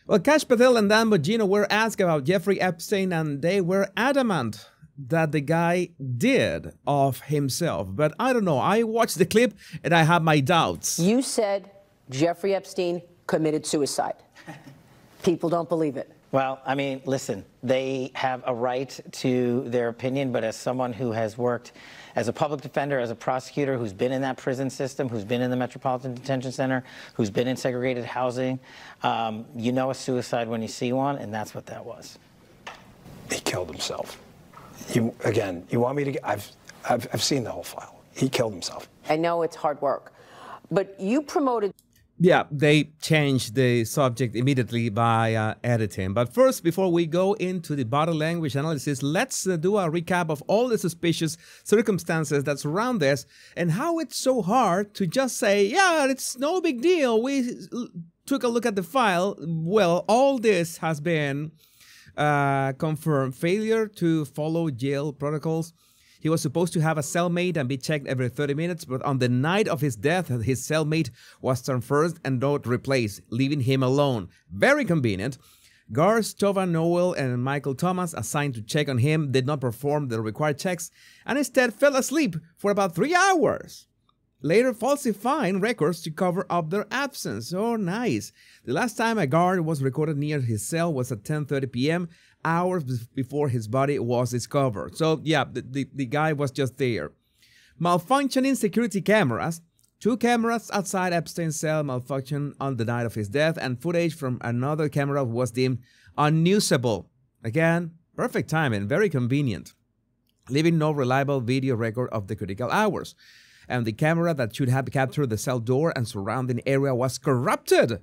Well, Kash Patel and Dan Bongino were asked about Jeffrey Epstein, and they were adamant that the guy did of himself. But I don't know. I watched the clip and I have my doubts. You said Jeffrey Epstein committed suicide. People don't believe it. Well, I mean, listen, they have a right to their opinion, but as someone who has worked as a public defender, as a prosecutor, who's been in that prison system, who's been in the Metropolitan Detention Center, who's been in segregated housing, you know a suicide when you see one, and that's what that was. He killed himself. You want me to get, I've seen the whole file. He killed himself. I know it's hard work, but you promoted... Yeah, they changed the subject immediately by editing. But first, before we go into the body language analysis, let's do a recap of all the suspicious circumstances that surround this and how it's so hard to just say, yeah, it's no big deal. We took a look at the file. Well, all this has been confirmed. Failure to follow jail protocols. He was supposed to have a cellmate and be checked every 30 minutes, but on the night of his death, his cellmate was turned first and not replaced, leaving him alone. Very convenient. Guards Tovan Noel and Michael Thomas, assigned to check on him, did not perform the required checks and instead fell asleep for about 3 hours. Later falsifying records to cover up their absence. Oh, nice. The last time a guard was recorded near his cell was at 10:30 p.m., hours before his body was discovered. So, yeah, the guy was just there. Malfunctioning security cameras. 2 cameras outside Epstein's cell malfunctioned on the night of his death, and footage from another camera was deemed unusable. Again, perfect timing, very convenient, leaving no reliable video record of the critical hours. And the camera that should have captured the cell door and surrounding area was corrupted,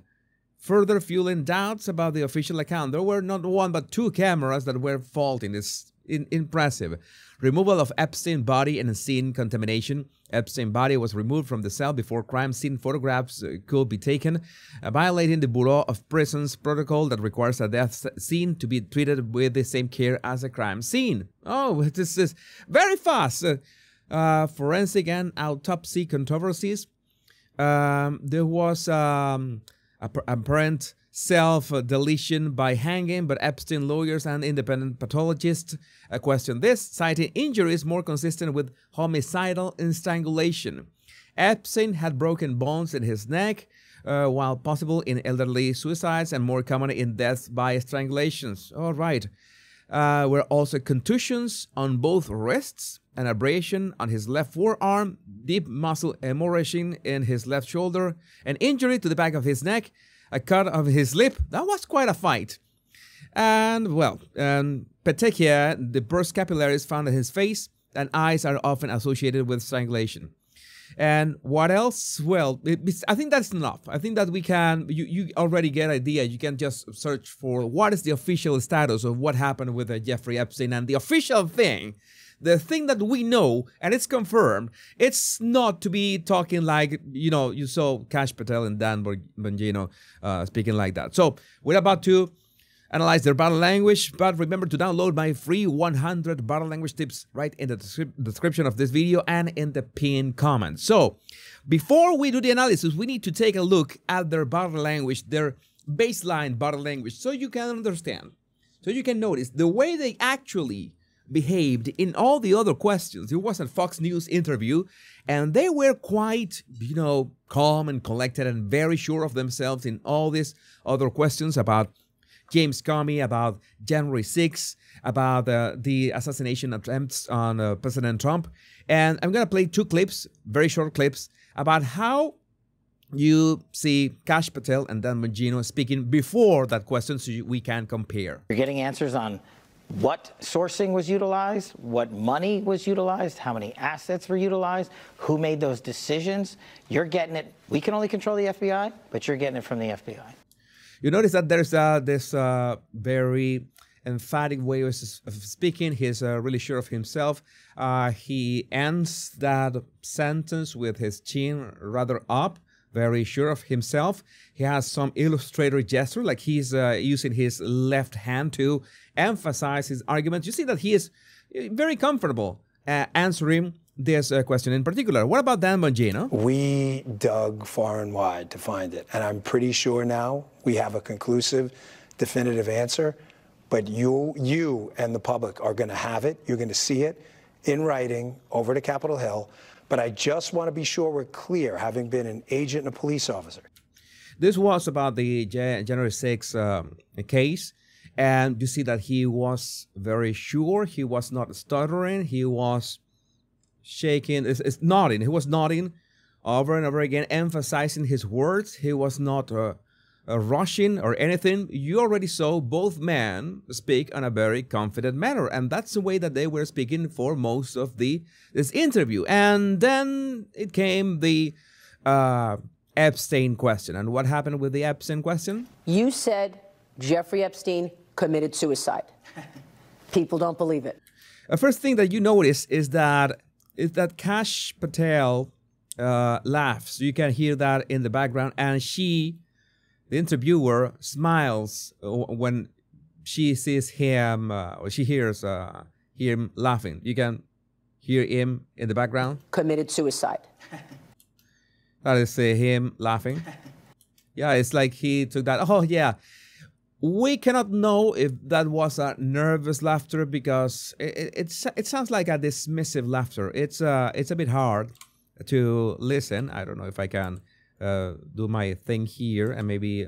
further fueling doubts about the official account. There were not 1 but 2 cameras that were faulty. It's impressive. Removal of Epstein body and scene contamination. Epstein body was removed from the cell before crime scene photographs could be taken, violating the Bureau of Prisons protocol that requires a death scene to be treated with the same care as a crime scene. Oh, this is very fast. Forensic and autopsy controversies. There was apparent self-deletion by hanging, but Epstein lawyers and independent pathologists questioned this, citing injuries more consistent with homicidal strangulation. Epstein had broken bones in his neck, while possible in elderly suicides and more common in deaths by strangulations. All right. Were also contusions on both wrists, an abrasion on his left forearm, deep muscle hemorrhaging in his left shoulder, an injury to the back of his neck, a cut of his lip. That was quite a fight. And, well, petechia, the burst capillaries found in his face and eyes are often associated with strangulation. And what else? Well, I think that's enough. I think that we can, you already get an idea. You can just search for what is the official status of what happened with Jeffrey Epstein. And the official thing, the thing that we know, and it's confirmed, it's not to be talking like, you saw Kash Patel and Dan Bongino speaking like that. So we're about to analyze their body language, but remember to download my free 100 body language tips right in the description of this video and in the pinned comment. So before we do the analysis, we need to take a look at their body language, their baseline body language, so you can understand, so you can notice the way they actually behaved in all the other questions. It was a Fox News interview, and they were quite, calm and collected and very sure of themselves in all these other questions about James Comey, about January 6th, about the assassination attempts on President Trump. And I'm going to play 2 clips, very short clips, about how you see Kash Patel and Dan Bongino speaking before that question so we can compare. You're getting answers on what sourcing was utilized, what money was utilized, how many assets were utilized, who made those decisions. You're getting it. We can only control the FBI, but you're getting it from the FBI. You notice that there's this very emphatic way of speaking. He's really sure of himself. He ends that sentence with his chin rather up, very sure of himself. He has some illustrator gesture, like he's using his left hand to emphasize his arguments. You see that he is very comfortable answering this question in particular. What about Dan Bongino? We dug far and wide to find it, and I'm pretty sure now we have a conclusive, definitive answer. But you and the public are going to have it. You're going to see it in writing over to Capitol Hill. But I just want to be sure we're clear, having been an agent and a police officer. This was about the January 6th case. And you see that he was very sure. He was not stuttering. He was shaking. It's nodding. He was nodding over and over again, emphasizing his words. He was not rushing or anything. You already saw both men speak in a very confident manner. And that's the way that they were speaking for most of this interview. And then it came the Epstein question. And what happened with the Epstein question? You said Jeffrey Epstein committed suicide. People don't believe it. The first thing that you notice is that Kash Patel laughs. You can hear that in the background, and the interviewer, smiles when she sees him, or she hears him laughing. You can hear him in the background. Committed suicide. That is him laughing. Yeah, it's like he took that. Oh, yeah. We cannot know if that was a nervous laughter because it sounds like a dismissive laughter. It's a bit hard to listen. I don't know if I can do my thing here and maybe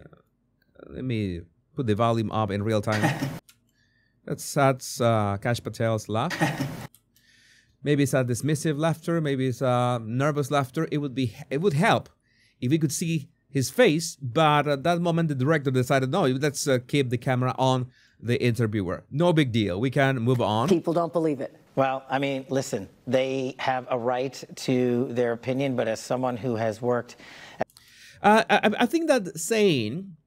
let me put the volume up in real time. That's Kash Patel's laugh. Maybe it's a dismissive laughter. Maybe it's a nervous laughter. It would help if we could see his face, but at that moment the director decided, no, let's keep the camera on the interviewer. No big deal. We can move on. People don't believe it. Well, I mean, listen, they have a right to their opinion, but as someone who has worked... I think that saying,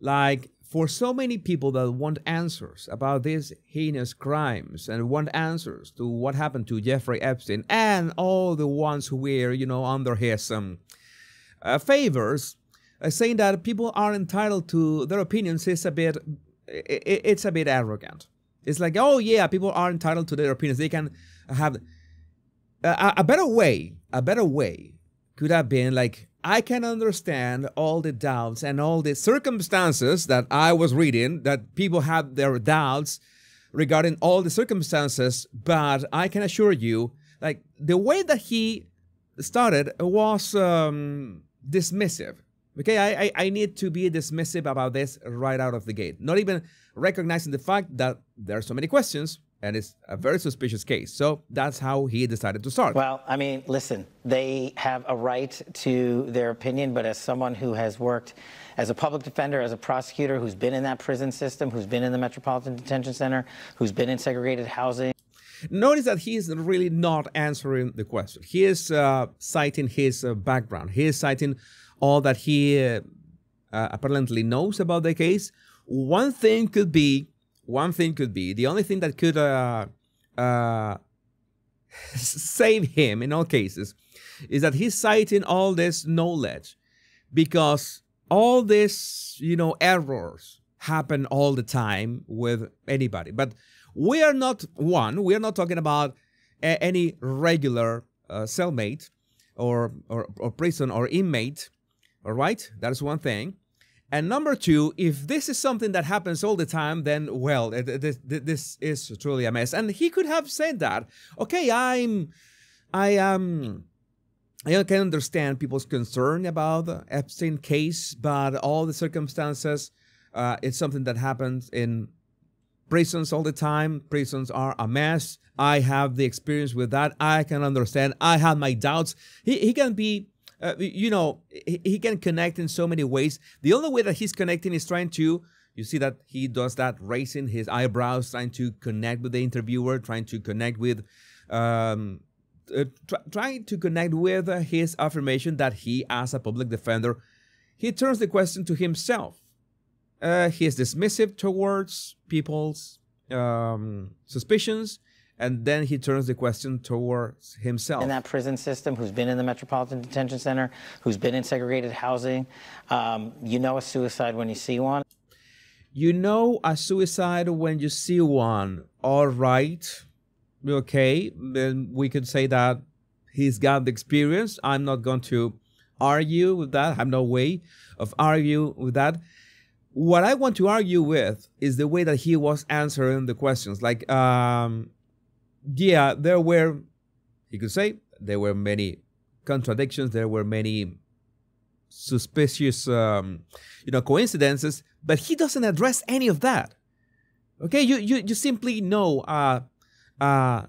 like, for so many people that want answers about these heinous crimes and want answers to what happened to Jeffrey Epstein and all the ones who were, under his favors, saying that people are entitled to their opinions is it's a bit arrogant. It's like, oh yeah, people are entitled to their opinions. They can have a better way could have been like, I can understand all the doubts and all the circumstances that I was reading, that people have their doubts regarding all the circumstances, but I can assure you, like, the way that he started was dismissive. Okay, I need to be dismissive about this right out of the gate. Not even recognizing the fact that there are so many questions and it's a very suspicious case. So that's how he decided to start. Well, I mean, listen, they have a right to their opinion, but as someone who has worked as a public defender, as a prosecutor, who's been in that prison system, who's been in the Metropolitan Detention Center, who's been in segregated housing. Notice that he is really not answering the question. He is citing his background. He is citing all that he apparently knows about the case. One thing could be, the only thing that could save him in all cases is that he's citing all this knowledge, because all this, errors happen all the time with anybody. But we are not talking about any regular cellmate or prison or inmate. All right, that's one thing. And number two, if this is something that happens all the time, then, well, this is truly a mess. And he could have said that. Okay, I can understand people's concern about the Epstein case, but all the circumstances, it's something that happens in prisons all the time. Prisons are a mess. I have the experience with that. I can understand. I have my doubts. He can be... he can connect in so many ways. The only way that he's connecting is trying to, you see that he does that, raising his eyebrows, trying to connect with the interviewer, trying to connect with, his affirmation that he, as a public defender, he turns the question to himself. He is dismissive towards people's suspicions, and then he turns the question towards himself. In that prison system, who's been in the Metropolitan Detention Center, who's been in segregated housing. You know a suicide when you see one. You know a suicide when you see one. All right. Okay. Then we could say that he's got the experience. I'm not going to argue with that. I have no way of arguing with that. What I want to argue with is the way that he was answering the questions. Like, yeah, there were, he could say, there were many contradictions. There were many suspicious, coincidences. But he doesn't address any of that. Okay, you simply know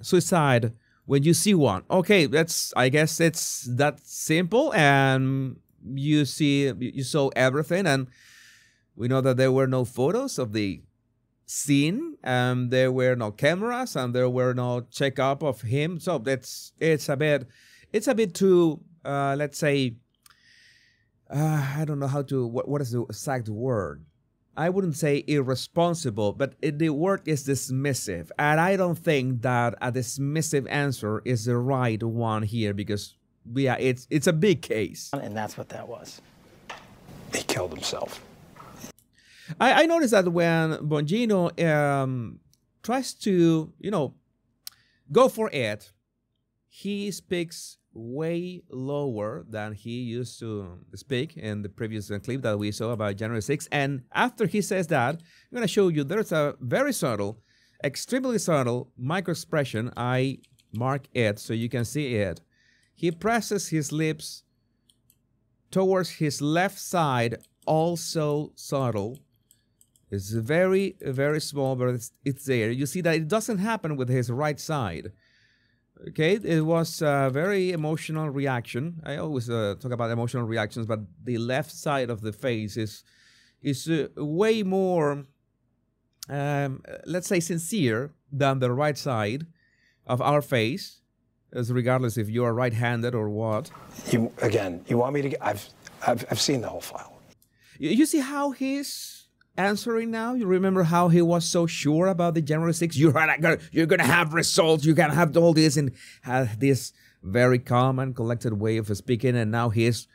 suicide when you see one. Okay, I guess it's that simple, and you saw everything, and we know that there were no photos of the scene, and there were no cameras, and there were no checkup of him. So it's a bit too, let's say, I don't know what is the exact word. I wouldn't say irresponsible, but the word is dismissive. And I don't think that a dismissive answer is the right one here, because, yeah, it's a big case. And that's what that was. He killed himself. I noticed that when Bongino tries to, go for it, he speaks way lower than he used to speak in the previous clip that we saw about January 6th. And after he says that, I'm going to show you there's a very subtle, extremely subtle micro expression. I mark it so you can see it. He presses his lips towards his left side, also subtle. It's very, very small, but it's there. You see that it doesn't happen with his right side. Okay, it was a very emotional reaction. I always talk about emotional reactions, but the left side of the face is way more, let's say, sincere than the right side of our face, as regardless if you are right-handed or what. You want me to? I've seen the whole file. You see how he's answering now? You remember how he was so sure about the January 6th? You're going to have results. You're going to have all this, and had this very calm and collected way of speaking. And now he's,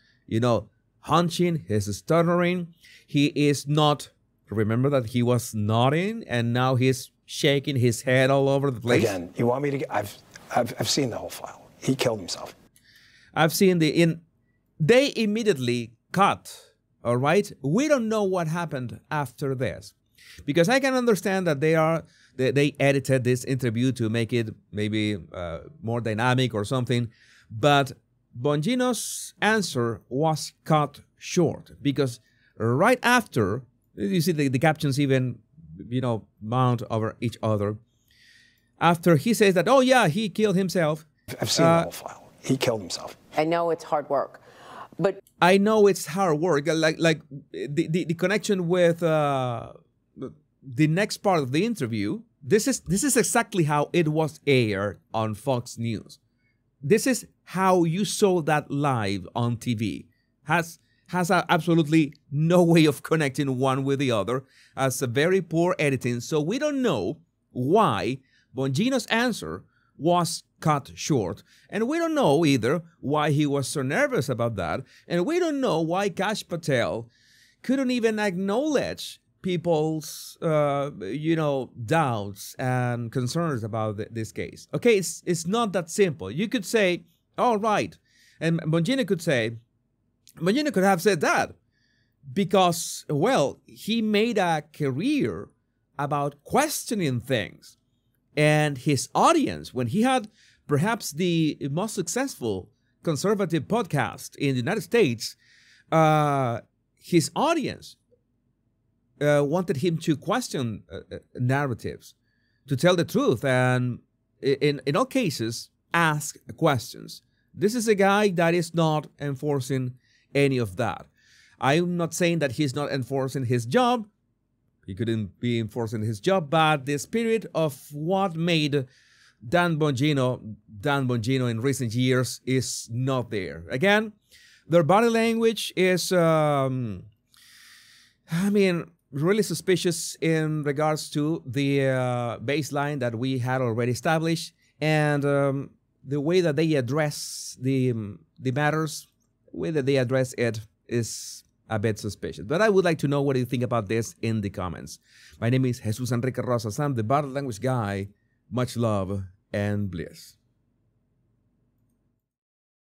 hunching, he's stuttering. He is not, remember that he was nodding, and now he's shaking his head all over the place. Again, you want me to? I've seen the whole file. He killed himself. I've seen they immediately cut. All right, we don't know what happened after this, because I can understand that they edited this interview to make it maybe more dynamic or something, but Bongino's answer was cut short, because right after, you see the captions even mount over each other. After he says that, oh yeah, he killed himself. I've seen the whole file. He killed himself. I know it's hard work, but I know it's hard work. Like the connection with the next part of the interview. This is exactly how it was aired on Fox News. This is how you saw that live on TV. Has absolutely no way of connecting one with the other. Has a very poor editing. So we don't know why Bongino's answer was cut short. And we don't know either why he was so nervous about that. And we don't know why Patel couldn't even acknowledge people's, doubts and concerns about this case. Okay, it's not that simple. You could say, all right. And Bongino could have said that because, well, he made a career about questioning things. And his audience, when he had perhaps the most successful conservative podcast in the United States, his audience wanted him to question narratives, to tell the truth, and in all cases, ask questions. This is a guy that is not enforcing any of that. I'm not saying that he's not enforcing his job. He couldn't be enforcing his job, but the spirit of what made Dan Bongino in recent years is not there. Again, their body language is, really suspicious in regards to the baseline that we had already established, and the way that they address the matters, the way that they address it is a bit suspicious. But I would like to know what you think about this in the comments. My name is Jesus Enrique Rosas. I'm the body language guy. Much love and bliss.